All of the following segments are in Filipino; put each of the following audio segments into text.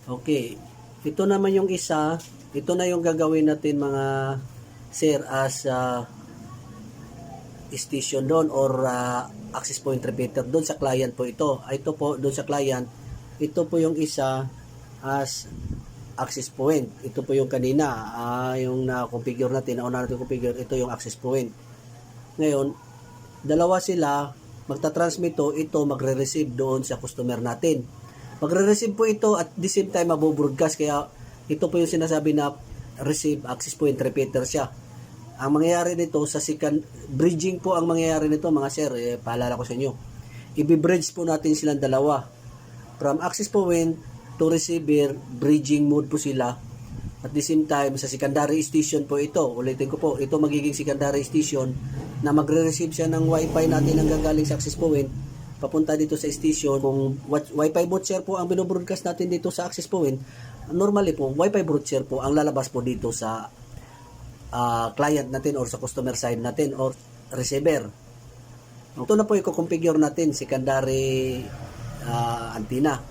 Okay. Ito naman yung isa. Ito na yung gagawin natin mga sir as station doon or access point repeater doon sa client po ito. Ito po doon sa client. Ito po yung isa as access point. Ito po yung kanina, yung na-configure natin, nauna natin configure, ito yung access point. Ngayon, dalawa sila, magta-transmit ito magre-receive doon sa customer natin. Magre-receive po ito at the same time mabobroadcast, kaya ito po yung sinasabi na receive access point repeater siya. Ang mangyayari nito sa second bridging po ang mangyayari nito mga sir, paalala ko sa inyo. Ibi-bridge po natin silang dalawa. From access point to receiver, bridging mode po sila. At the same time, sa secondary station po ito. Ulitin ko po, ito magiging secondary station na magre-receive siya ng wifi natin ang gagaling sa access point papunta dito sa station. Kung wifi broadcaster po ang binobroadcast natin dito sa access point, normally po, wifi broadcaster po ang lalabas po dito sa client natin or sa customer side natin or receiver. Ito na po i-configure natin, secondary antenna.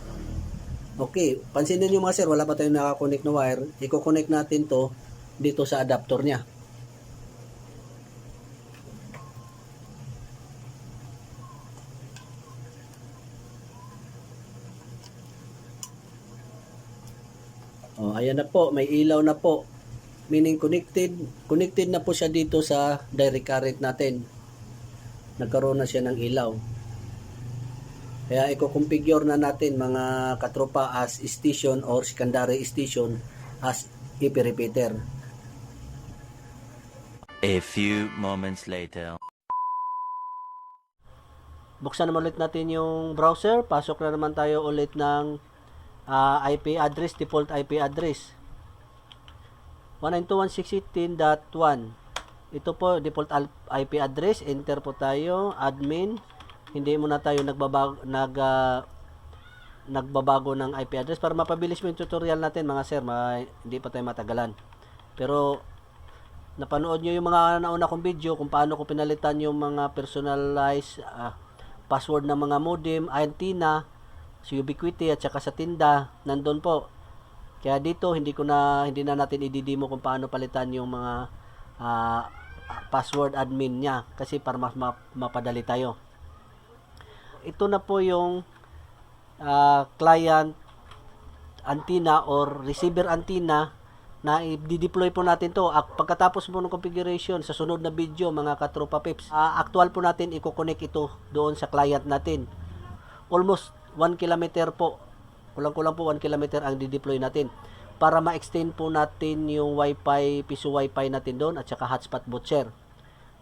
Okay, pansinin nyo mga sir, wala pa tayong nakakonect na wire. I-connect natin to dito sa adapter nya. Ayan na po, may ilaw na po. Meaning connected na po siya dito sa direct current natin. Nagkaroon na siya ng ilaw. Kaya i-configure na natin mga katropa as station or secondary station as IP repeater. A few moments later. Buksan naman ulit natin yung browser. Pasok na naman tayo ulit ng IP address, default IP address. 192.168.1. Ito po, default IP address. Enter po tayo. Admin. Hindi muna tayo nagbabago ng IP address para mapabilis mo yung tutorial natin mga sir. Hindi pa tayo matagalan. Pero napanood nyo yung mga nauna kong video kung paano ko pinalitan yung mga personalized password ng mga modem, antenna, sa Ubiquiti at saka sa tinda, nandun po. Kaya dito hindi na natin i-demo kung paano palitan yung mga password admin niya kasi para mas mapadali tayo. Ito na po yung client antenna or receiver antenna na i-deploy po natin to. Pagkatapos po ng configuration sa sunod na video mga katropa pips, actual po natin i-connect ito doon sa client natin. Almost 1 kilometer po. Kulang-kulang po 1 kilometer ang di-deploy natin para ma-extend po natin yung wifi, piso wifi natin doon at saka hotspot bot share.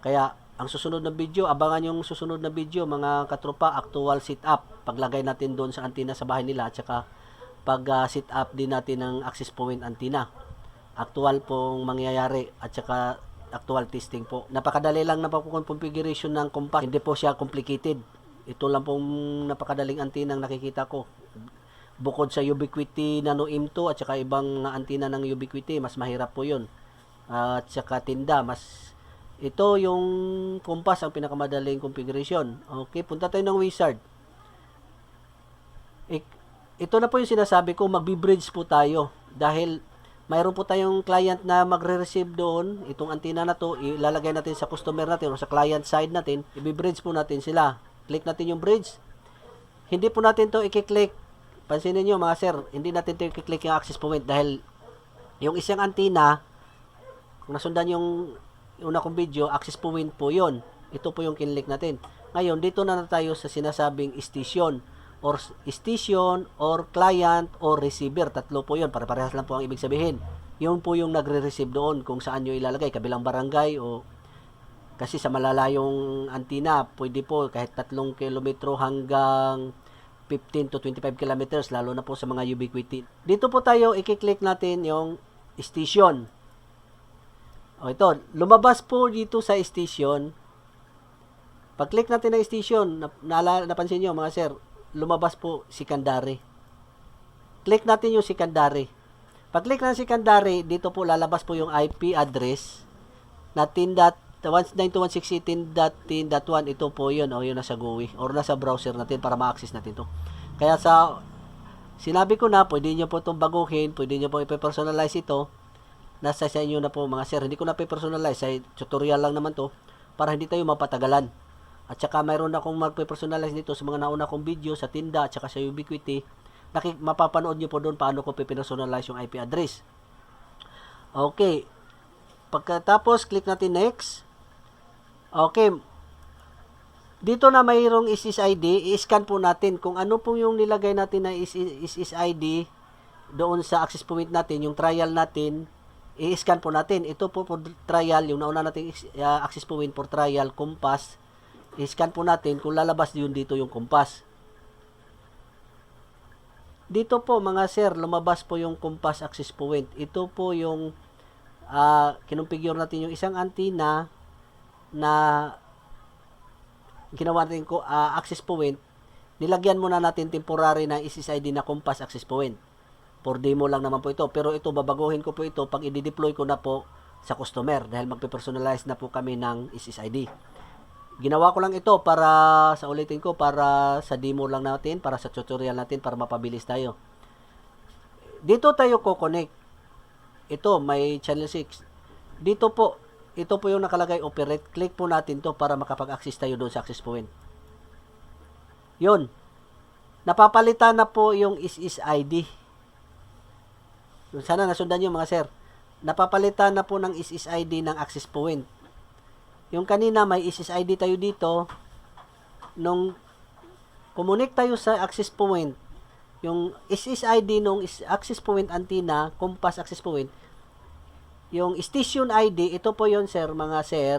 Kaya ang susunod na video, abangan yung susunod na video mga katropa, actual setup. Paglagay natin doon sa antenna sa bahay nila at saka pag setup din natin ng access point antenna. Actual pong mangyayari at saka actual testing po. Napakadali lang na configuration ng compact. Hindi po siya complicated. Ito lang pong napakadaling antenna ang nakikita ko. Bukod sa Ubiquiti Nano M2 at saka ibang antenna ng Ubiquiti, mas mahirap po yun. At saka tinda, ito yung compass ang pinakamadaling configuration. Okay, punta tayo ng wizard. Ito na po yung sinasabi ko, magbi-bridge po tayo. Dahil mayroon po tayong client na magre-receive doon. Itong antenna na to, ilalagay natin sa customer natin o sa client side natin. I-bridge po natin sila. Click natin yung bridge. Hindi po natin to i-click. Pansinin nyo mga sir, hindi natin to i-click yung access point dahil yung isang antenna, kung nasundan yung una kong video, access point po yun. Ito po yung kinlik natin. Ngayon, dito na tayo sa sinasabing station or client or receiver. Tatlo po yun. Para-parehas lang po ang ibig sabihin. Yun po yung nagre-receive doon kung saan nyo ilalagay. Kabilang barangay o kasi sa malalayong antenna, pwede po kahit 3 kilometro hanggang 15 to 25 kilometers, lalo na po sa mga Ubiquiti. Dito po tayo, i-click natin yung station. O ito, lumabas po dito sa station. Pag-click natin ng station, napansin nyo mga sir, lumabas po secondary. Click natin yung secondary. Pag-click ng secondary, dito po lalabas po yung IP address na 192.168.10.1. Ito po yun, o yun nasa GUI or nasa browser natin para ma-access natin to. Kaya sa Sinabi ko na, pwede nyo po itong baguhin, pwede nyo po ipe-personalize ito. Nasa sa inyo na po mga sir. Hindi ko na pe-personalize, sa tutorial lang naman to para hindi tayo mapatagalan. At saka mayroon akong magpe-personalize dito sa mga nauna kong video sa tinda at saka sa Ubiquiti. Mapapanood nyo po doon paano ko pe-personalize yung IP address. Okay. Pagkatapos, click natin next. Okay. Dito na mayroong SSID, i-scan po natin kung ano po yung nilagay natin na SSID doon sa access point natin, yung trial natin, i-scan po natin. Ito po for trial, yung nauna natin access point for trial, compass. I-scan po natin kung lalabas yun dito yung compass. Dito po mga sir, lumabas po yung compass access point. Ito po yung kinumpigure natin yung isang antenna na ginawa natin ko access point. Nilagyan muna natin temporary na SSID na compass access point. For demo lang naman po ito. Pero ito, babaguhin ko po ito pag i-deploy ko na po sa customer dahil magpe-personalize na po kami ng SSID. Ginawa ko lang ito para, sa ulitin ko, para sa demo lang natin, para sa tutorial natin, para mapabilis tayo. Dito tayo ko-connect. Ito, may channel 6. Dito po, ito po yung nakalagay operate. Click po natin to para makapag-access tayo doon sa access point. Yun. Napapalitan na po yung SSID. Sana nasundan nyo mga sir. Napapalitan na po ng SSID ng access point. Yung kanina may SSID tayo dito. Nung connect tayo sa access point, yung SSID nung access point antenna, compass access point, yung station ID, ito po yon sir, mga sir,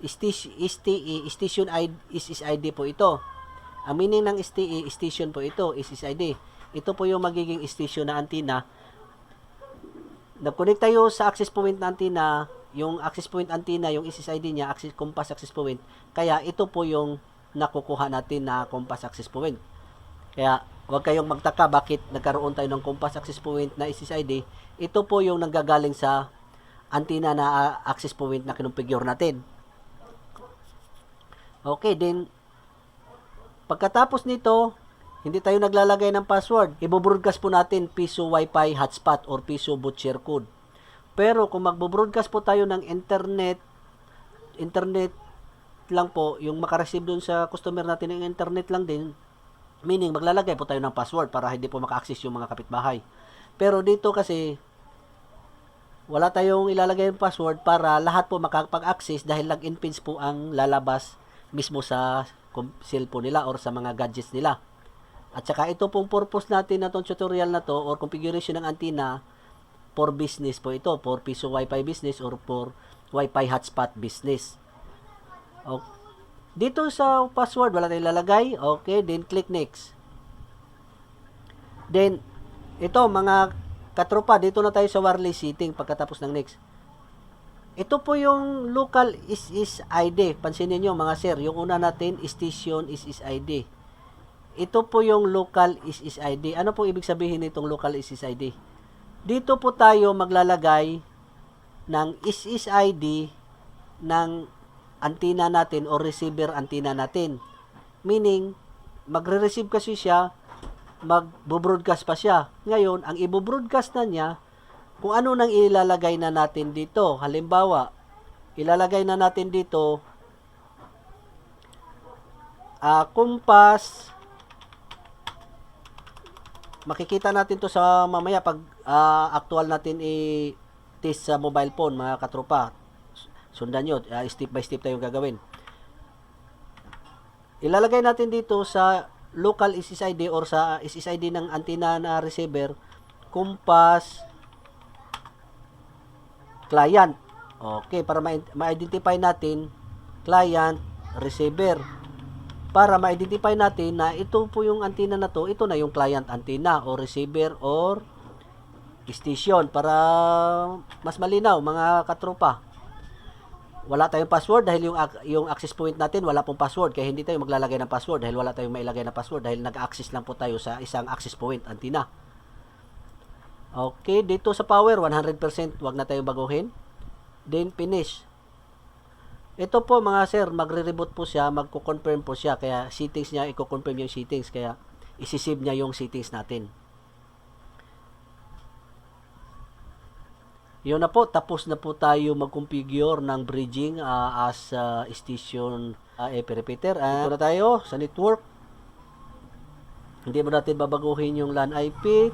STE, station ID, SSID po ito. Ang meaning ng STE, station po ito, SSID. Ito po yung magiging station na antenna. Nag-connect tayo sa access point na antenna, yung access point antenna, yung SSID niya, compass access point. Kaya ito po yung nakukuha natin na compass access point. Kaya huwag kayong magtaka bakit nagkaroon tayo ng compass access point na SSID. Ito po yung nanggagaling sa antenna na access point na kinumpigure natin. Okay, then pagkatapos nito, hindi tayo naglalagay ng password. Ibo-broadcast po natin piso Wi-Fi hotspot or piso boot share code. Pero kung magbo-broadcast po tayo ng internet lang po, yung makareceive dun sa customer natin ng internet lang din, meaning maglalagay po tayo ng password para hindi po maka-access yung mga kapitbahay. Pero dito kasi wala tayong ilalagay ng password para lahat po makapag-access dahil login pins po ang lalabas mismo sa cellphone nila or sa mga gadgets nila. At saka ito pong purpose natin na itong tutorial na to or configuration ng antenna for business po ito, for piso Wi-Fi business or for Wi-Fi hotspot business. Okay. Dito sa password wala tayong lalagay. Okay, then click next. Then ito mga katropa, dito na tayo sa wireless setting pagkatapos ng next. Ito po yung local SSID. Pansinin nyo mga sir, yung una natin, station SSID. Ito po yung local SSID. Ano po ibig sabihin nitong local SSID? Dito po tayo maglalagay ng SSID ng antenna natin o receiver antenna natin. Meaning, magre-receive kasi siya, mag-broadcast pa siya. Ngayon, ang i-broadcast na niya, kung ano nang ilalagay na natin dito. Halimbawa, ilalagay na natin dito, compass. Makikita natin to sa mamaya pag actual natin i-test sa mobile phone, mga katropa. Sundan nyo, step by step tayong gagawin. Ilalagay natin dito sa local SSID or sa SSID ng antenna na receiver, compass client. Okay, para ma-identify natin client, receiver. Para ma-identify natin na ito po yung antenna na to, ito na yung client antenna o receiver or station para mas malinaw mga katropa. Wala tayong password dahil yung access point natin wala pong password kaya hindi tayo maglalagay ng password dahil wala tayong mailagay na password dahil nag-access lang po tayo sa isang access point antenna. Okay, dito sa power 100% wag na tayong baguhin. Then finish. Ito po mga sir, magre-reboot po siya, magko-confirm po siya kaya settings niya i-confirm yung settings kaya isi-save niya yung settings natin. Yun na po, tapos na po tayo mag-configure ng bridging as station AP repeater. Ito na tayo sa network. Hindi mo natin babaguhin yung LAN IP.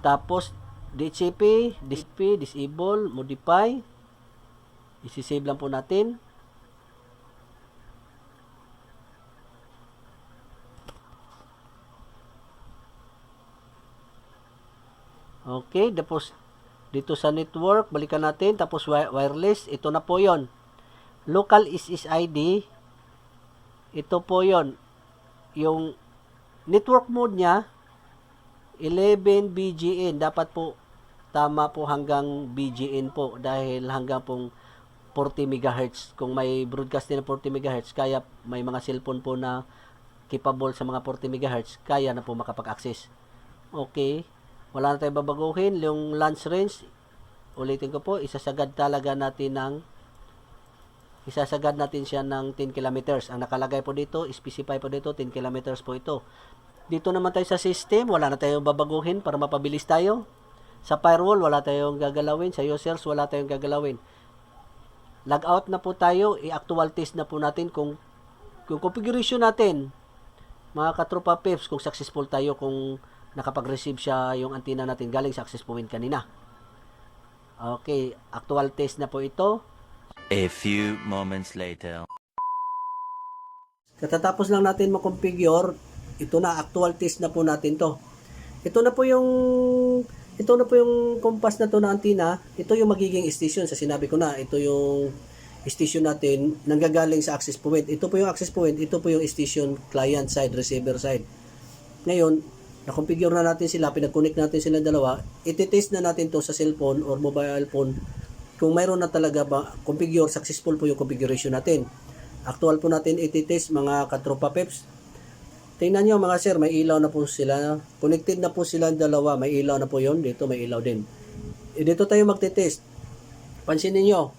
Tapos DHCP, disable, modify. Isi-save lang po natin. Okay, tapos dito sa network, balikan natin, tapos wireless, ito na po yon. Local SSID, ito po yon. Yung network mode niya, 11 BGN, dapat po tama po hanggang BGN po, dahil hanggang pong 40 MHz. Kung may broadcast din na 40 MHz, kaya may mga cellphone po na capable sa mga 40 MHz, kaya na po makapag-access. Okay. Wala na tayong babaguhin. Yung launch range, ulitin ko po, isasagad natin siya ng 10 kilometers. Ang nakalagay po dito, specify po dito, 10 kilometers po ito. Dito naman tayo sa system, wala na tayong babaguhin para mapabilis tayo. Sa firewall, wala tayong gagalawin. Sa users, wala tayong gagalawin. Log out na po tayo, i-actual test na po natin kung configuration natin, mga katropa peeps, kung successful tayo, kung nakapag-receive siya yung antenna natin galing sa access point kanina. Okay, actual test na po ito. A few moments later. Katatapos lang natin ma-configure, ito na, actual test na po natin to. Ito na po yung compass na to na antenna, ito yung magiging station. Sa sinabi ko na, ito yung station natin nanggagaling sa access point. Ito po yung access point, ito po yung station client side, receiver side. Ngayon, na-configure na natin sila, pinag-connect natin sila dalawa, iti-test na natin to sa cellphone or mobile phone kung mayroon na talaga ba configure, successful po yung configuration natin. Actual po natin iti-test, mga katropa peps. Tingnan nyo mga sir, may ilaw na po sila, connected na po sila dalawa, may ilaw na po yon, dito may ilaw din. Dito tayo magte-test. Pansinin nyo,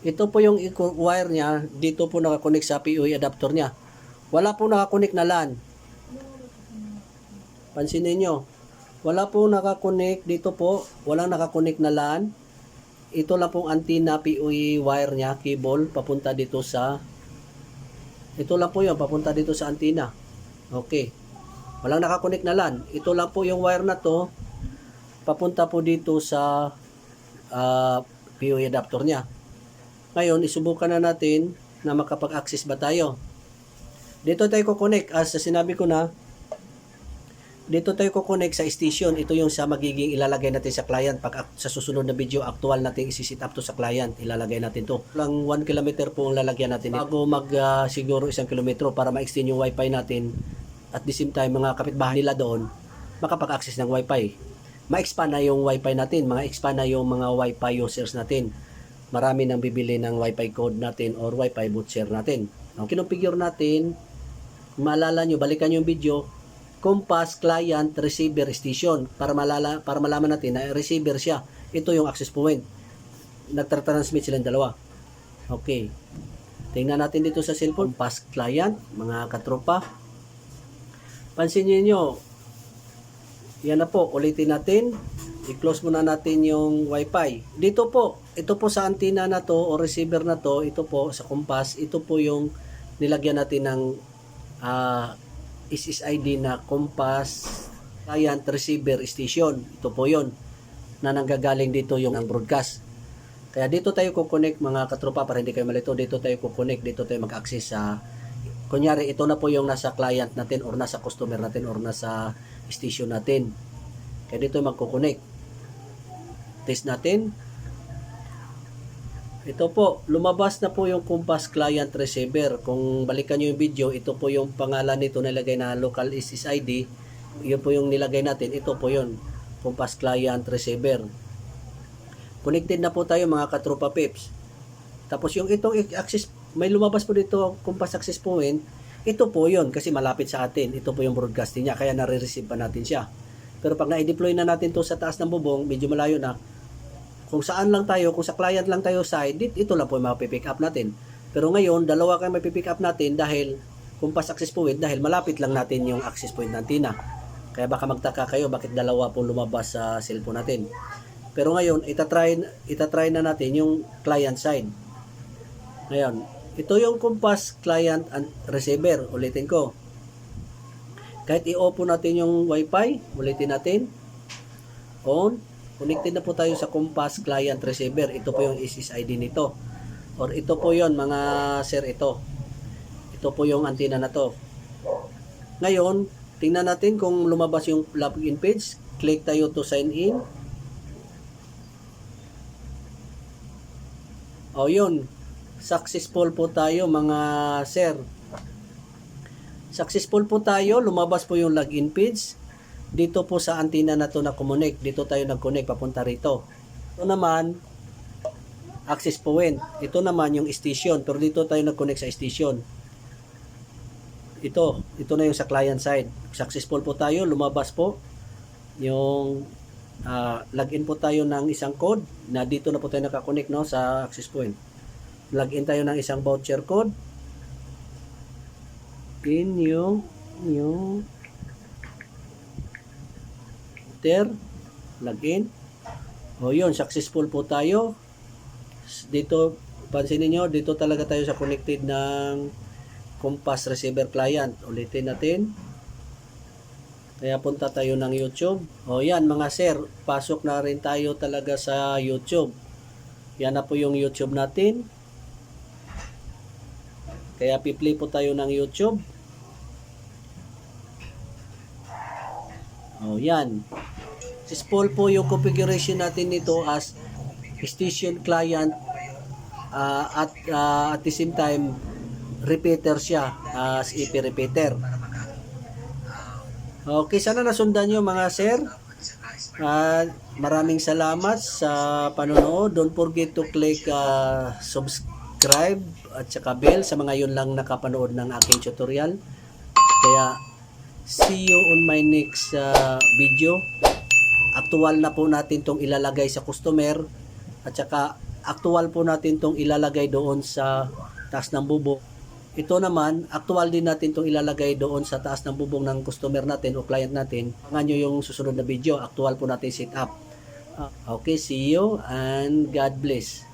ito po yung wire nya, dito po nakakonect sa POE adapter nya. Wala po nakakonect na LAN. Pansinin nyo, wala po nakakonect dito po, walang nakakonect na LAN. Ito lang pong antenna POE wire nya, cable, papunta dito sa, ito lang po yun, papunta dito sa antenna. Okay, walang nakakonect na LAN. Ito lang po yung wire na to, papunta po dito sa POE adapter nya. Ngayon, isubukan na natin na makapag-access ba tayo. Dito tayo kukonect, as sinabi ko na, dito tayo kukonect sa station. Ito yung sa magiging ilalagay natin sa client. Pag sa susunod na video, actual natin isi-set up to sa client. Ilalagay natin to. Lang 1 kilometer po ang lalagyan natin. Bago siguro 1 kilometro para ma-extend yung wifi natin. At the same time, mga kapitbahay nila doon, makapag-access ng wifi. Ma-expand na yung wifi natin. Ma-expand na yung mga wifi users natin. Marami nang bibili ng wifi code natin or wifi boot share natin. Ang kinonfigure natin, maalala nyo, balikan yung video, compass client receiver station para malaman natin na receiver siya. Ito yung access point. Nagtra-transmit silang dalawa. Okay. Tingnan natin dito sa cellphone, compass client, mga katropa. Pansinin niyo. Yan na po, ulitin natin. I-close muna natin yung wifi. Dito po, ito po sa antenna na to o receiver na to, ito po sa compass, ito po yung nilagyan natin ng SSID na compass client receiver station. Ito po yon na nanggagaling dito yung broadcast. Kaya dito tayo kukonect mga katropa para hindi kayo malito. Dito tayo kukonect, dito tayo mag-access sa, kunyari ito na po yung nasa client natin or nasa customer natin or nasa station natin. Kaya dito magkukonect. Test natin. Ito po, lumabas na po yung compass client receiver. Kung balikan nyo yung video, ito po yung pangalan nito nilagay na local SSID. Yun po yung nilagay natin. Ito po yun, compass client receiver. Connected na po tayo mga katropa peeps. Tapos yung itong access, may lumabas po dito compass access point. Ito po yun kasi malapit sa atin. Ito po yung broadcasting niya, kaya nare-receive pa natin siya. Pero pag na-deploy na natin to sa taas ng bubong, medyo malayo na, kung saan lang tayo, kung sa client lang tayo side, ito lang po yung mapipick up natin. Pero ngayon, dalawa kayo mapipick up natin dahil compass access point, dahil malapit lang natin yung access point ng antenna. Kaya baka magtaka kayo bakit dalawa po lumabas sa cellphone natin. Pero ngayon, itatry na natin yung client side. Ngayon, ito yung Compass client and receiver. Ulitin ko. Kahit i-open natin yung Wi-Fi, ulitin natin. On. Connected na po tayo sa Compass client receiver. Ito po yung SSID nito. Or ito po yon mga sir, ito. Ito po yung antenna na to. Ngayon, tingnan natin kung lumabas yung login page. Click tayo to sign in. O yun, successful po tayo mga sir. Successful po tayo, lumabas po yung login page. Dito po sa antenna na to na connect. Dito tayo nag-connect papunta rito. Ito naman, access point. Ito naman yung station, pero dito tayo nag-connect sa station. Ito na yung sa client side. Successful po tayo, lumabas po yung login po tayo ng isang code na dito na po tayo nakakonect, no, sa access point. Login tayo ng isang voucher code. In yung login. O yun, successful po tayo. Dito, pansinin nyo, dito talaga tayo sa connected ng Compass receiver client. Ulitin natin. Kaya punta tayo ng YouTube. O yan mga sir, pasok na rin tayo talaga sa YouTube. Yan na po yung YouTube natin. Kaya piplay po tayo ng YouTube. O yan. Successful po yung configuration natin nito as station client at the same time repeater siya as IP repeater. Okay, sana nasundan nyo mga sir. Maraming salamat sa panonood. Don't forget to click subscribe at saka bell sa mga yun lang nakapanood ng aking tutorial. Kaya see you on my next video. Aktual na po natin tong ilalagay sa customer at saka aktual po natin tong ilalagay doon sa taas ng bubong. Ito naman, aktual din natin itong ilalagay doon sa taas ng bubong ng customer natin o client natin. Abangan nyo yung susunod na video. Aktual po natin set up. Okay, see you and God bless.